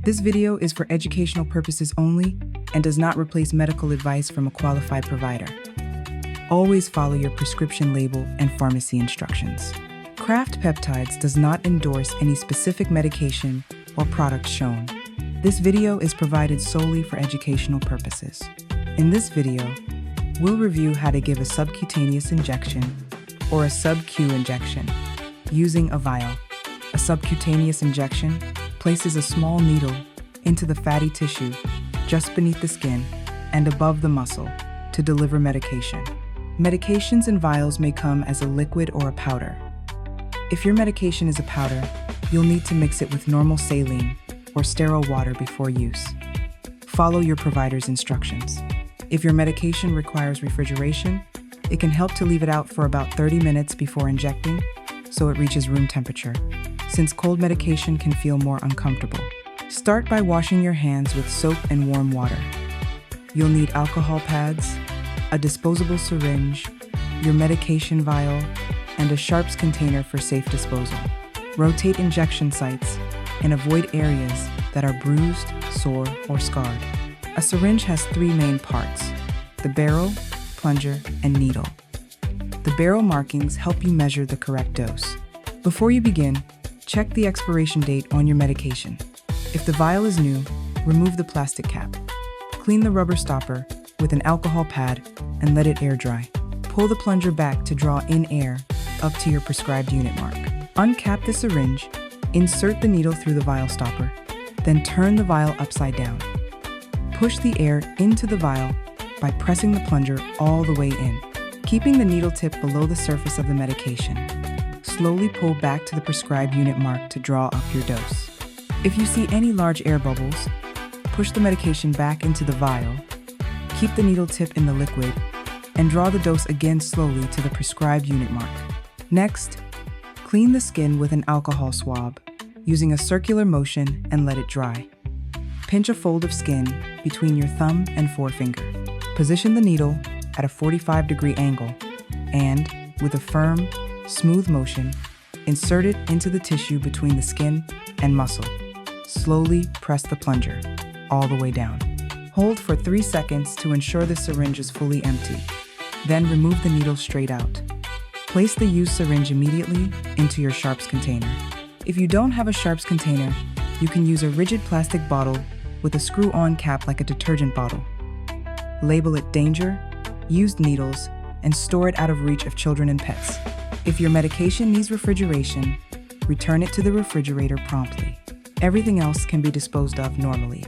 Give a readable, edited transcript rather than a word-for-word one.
This video is for educational purposes only and does not replace medical advice from a qualified provider. Always follow your prescription label and pharmacy instructions. Craft Peptides does not endorse any specific medication or product shown. This video is provided solely for educational purposes. In this video, we'll review how to give a subcutaneous injection or a SubQ injection using a vial. A subcutaneous injection places a small needle into the fatty tissue just beneath the skin and above the muscle to deliver medication. Medications in vials may come as a liquid or a powder. If your medication is a powder, you'll need to mix it with normal saline or sterile water before use. Follow your provider's instructions. If your medication requires refrigeration, it can help to leave it out for about 30 minutes before injecting so it reaches room temperature, since cold medication can feel more uncomfortable. Start by washing your hands with soap and warm water. You'll need alcohol pads, a disposable syringe, your medication vial, and a sharps container for safe disposal. Rotate injection sites and avoid areas that are bruised, sore, or scarred. A syringe has three main parts: the barrel, plunger, and needle. The barrel markings help you measure the correct dose. Before you begin, check the expiration date on your medication. If the vial is new, remove the plastic cap. Clean the rubber stopper with an alcohol pad and let it air dry. Pull the plunger back to draw in air up to your prescribed unit mark. Uncap the syringe, insert the needle through the vial stopper, then turn the vial upside down. Push the air into the vial by pressing the plunger all the way in, keeping the needle tip below the surface of the medication. Slowly pull back to the prescribed unit mark to draw up your dose. If you see any large air bubbles, push the medication back into the vial, keep the needle tip in the liquid, and draw the dose again slowly to the prescribed unit mark. Next, clean the skin with an alcohol swab, using a circular motion and let it dry. Pinch a fold of skin between your thumb and forefinger. Position the needle at a 45-degree angle and, with a firm, smooth motion, insert it into the tissue between the skin and muscle. Slowly press the plunger all the way down. Hold for 3 seconds to ensure the syringe is fully empty. Then remove the needle straight out. Place the used syringe immediately into your sharps container. If you don't have a sharps container, you can use a rigid plastic bottle with a screw-on cap like a detergent bottle. Label it danger, used needles, and store it out of reach of children and pets. If your medication needs refrigeration, return it to the refrigerator promptly. Everything else can be disposed of normally.